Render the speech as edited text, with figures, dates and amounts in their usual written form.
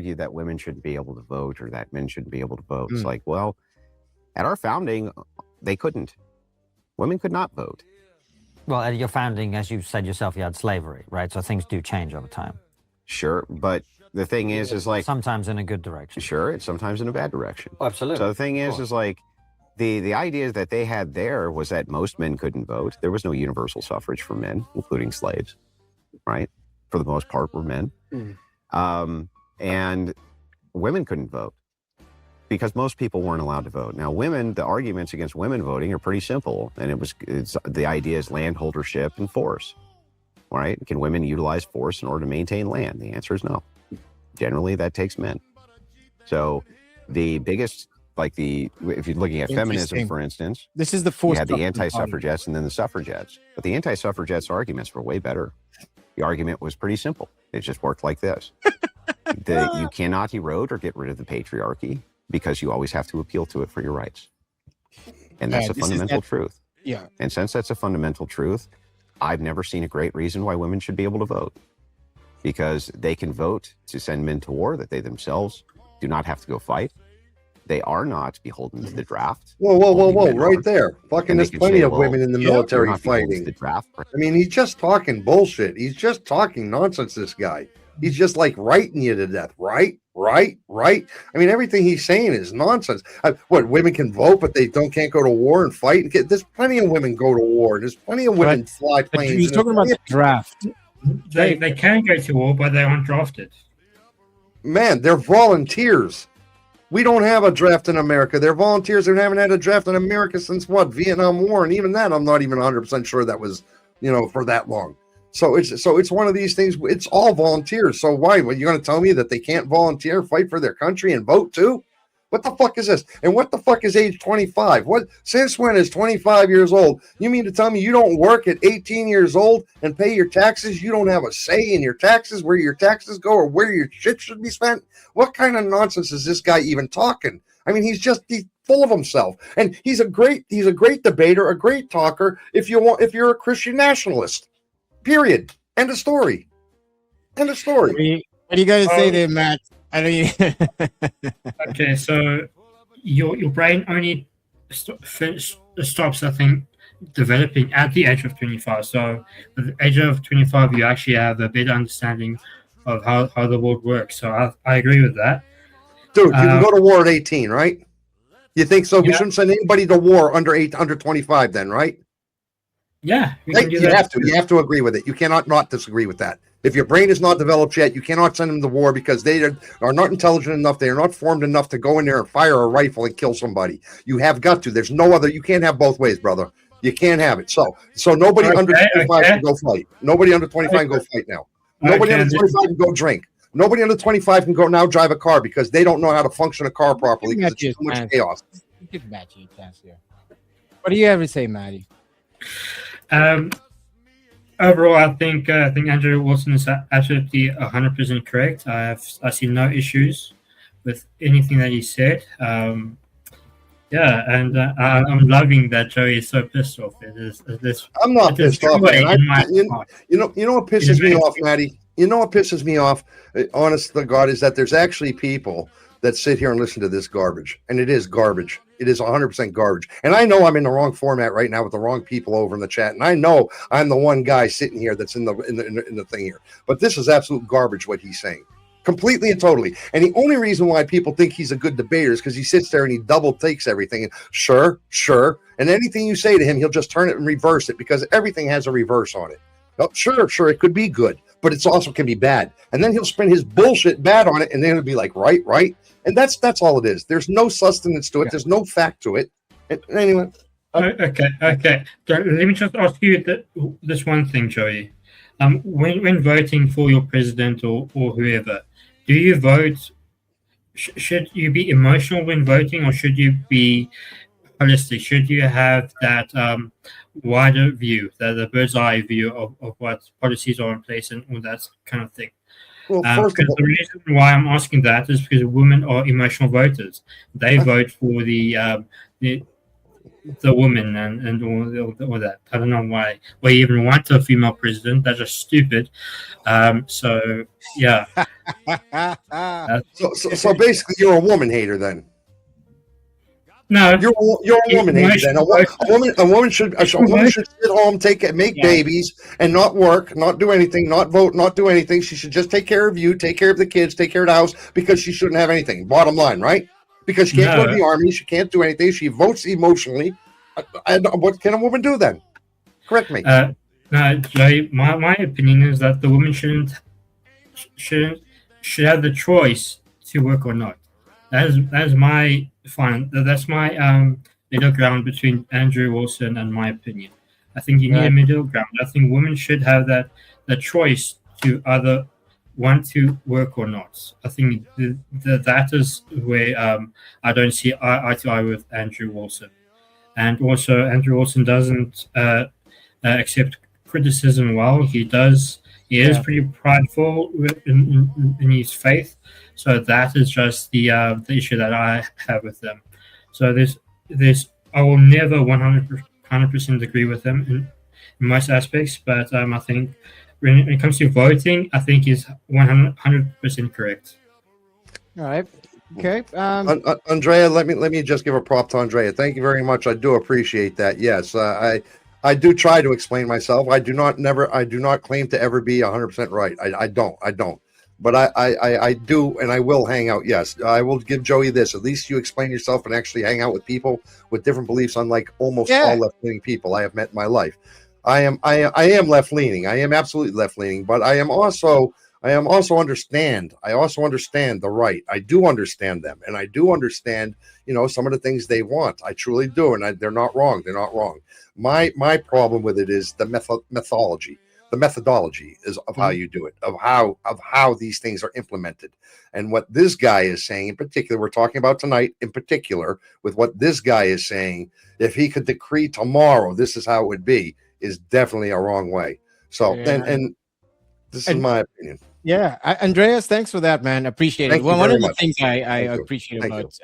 argue that women shouldn't be able to vote or that men shouldn't be able to vote. It's like, well, at our founding, they couldn't. Women could not vote. Well, at your founding, as you said yourself, you had slavery, right? So things do change over time. Sure, but the thing is like... Sometimes in a good direction. Sure, it's sometimes in a bad direction. Oh, absolutely. So the thing is like, the idea that they had there was that most men couldn't vote. There was no universal suffrage for men, including slaves, right? For the most part, were men. And women couldn't vote because most people weren't allowed to vote. Now, women, the arguments against women voting are pretty simple. And the idea is landholdership and force, right? Can women utilize force in order to maintain land? The answer is no. Generally, that takes men. So the biggest, if you're looking at feminism, for instance, this is the force. You had the anti-suffragettes and then the suffragettes. But the anti-suffragettes arguments were way better. The argument was pretty simple. It just worked like this. You cannot erode or get rid of the patriarchy because you always have to appeal to it for your rights. And that's a fundamental truth. Yeah. And since that's a fundamental truth, I've never seen a great reason why women should be able to vote. Because they can vote to send men to war that they themselves do not have to go fight. They are not beholden to the draft. Whoa, right there. Fucking there's plenty of women in the military fighting. The draft. I mean, he's just talking bullshit. He's just talking nonsense, this guy. He's just like writing you to death. Right. I mean, everything he's saying is nonsense. What, women can vote, but they can't go to war and fight? There's plenty of women go to war. There's plenty of women fly planes. He's talking about the draft. They can go to war, but they aren't drafted. Man, they're volunteers. We don't have a draft in America. They're volunteers. They haven't had a draft in America since Vietnam War, and even that, I'm not even 100% sure that was, for that long. So it's one of these things. It's all volunteers. So why? What, you're going to tell me that they can't volunteer, fight for their country, and vote too? What the fuck is this? And what the fuck is age 25? What? Since when is 25 years old? You mean to tell me you don't work at 18 years old and pay your taxes? You don't have a say in your taxes, where your taxes go, or where your shit should be spent? What kind of nonsense is this guy even talking? I mean, he's full of himself, and he's a great debater, a great talker. If you're a Christian nationalist, period. End of story. End of story. What do you got to say there, Matt? Okay, so your brain only stops, I think, developing at the age of 25. So at the age of 25, you actually have a better understanding of how the world works. So I agree with that. Dude, you can go to war at 18, right? You think so? We shouldn't send anybody to war under 25 then, right? Yeah. You have to agree with it. You cannot not disagree with that. If your brain is not developed yet, you cannot send them to war because they are not intelligent enough. They are not formed enough to go in there and fire a rifle and kill somebody. You have got to. There's no other. You can't have both ways, brother. You can't have it. So nobody under 25 can go fight. Nobody under 25 can go fight now. Nobody under 25 can go drink. Nobody under 25 can go now drive a car because they don't know how to function a car properly because it's too much chaos. Give Matty a chance here. What do you have to say, Matty? Overall, I think Andrew Wilson is absolutely 100% correct. I see no issues with anything that he said. I'm loving that Joey is so pissed off. I'm not pissed off, man. You know what pisses me off, Matty? You know what pisses me off, honest to God, is that there's actually people that sit here and listen to this garbage. And it is garbage. It is 100% garbage. And I know I'm in the wrong format right now with the wrong people over in the chat. And I know I'm the one guy sitting here that's in the thing here. But this is absolute garbage what he's saying. Completely and totally. And the only reason why people think he's a good debater is because he sits there and he double takes everything. And sure. And anything you say to him, he'll just turn it and reverse it because everything has a reverse on it. Oh, sure, it could be good, but it's also can be bad. And then he'll spin his bullshit bad on it, and then it'll be like, right. And that's all it is. There's no sustenance to it. There's no fact to it. And anyway. Okay. Let me just ask you this one thing, Joey. When voting for your president or whoever, do you vote? Should you be emotional when voting, or should you be holistic? Should you have that wider view, the bird's eye view of what policies are in place and all that kind of thing? Well, first of all, the reason why I'm asking that is because women are emotional voters. They vote for the the woman and all that. I don't know why we even want a female president. That's just stupid. So yeah. So basically, you're a woman hater then. No, You're a woman hater then. A woman should sit home, make babies, and not work, not do anything, not vote, not do anything. She should just take care of you, take care of the kids, take care of the house, because she shouldn't have anything. Bottom line, right? Because she can't go to the army, she can't do anything. She votes emotionally. What can a woman do then? Correct me. No, Joey, my opinion is that the woman should have the choice to work or not. That's my middle ground between Andrew Wilson and my opinion. I think you need a middle ground. I think women should have the choice to either want to work or not. I think that is where I don't see eye to eye with Andrew Wilson. And also, Andrew Wilson doesn't accept criticism well. He is pretty prideful in his faith. So that is just the issue that I have with them. So I will never 100% agree with them in most aspects, but I think when it comes to voting, I think he's 100% correct. All right. Okay. Andrea, let me just give a prop to Andrea. Thank you very much. I do appreciate that. Yes, I do try to explain myself. I do not claim to ever be 100% right. I don't. But I do, and I will hang out. Yes, I will give Joey this. At least you explain yourself and actually hang out with people with different beliefs, unlike almost all left-leaning people I have met in my life. I am left-leaning. I am absolutely left-leaning, but I also understand. I also understand the right. I do understand them, and I do understand, some of the things they want. I truly do, and they're not wrong. They're not wrong. My problem with it is the methodology. The methodology is of how you do it, of how these things are implemented. And what this guy is saying in particular, we're talking about tonight in particular, with what this guy is saying, if he could decree tomorrow, this is how it would be, is definitely a wrong way. So, and this is my opinion. Yeah. Andreas, thanks for that, man. Appreciate it. Thank you One very of the much. things I Thank you. appreciate Thank about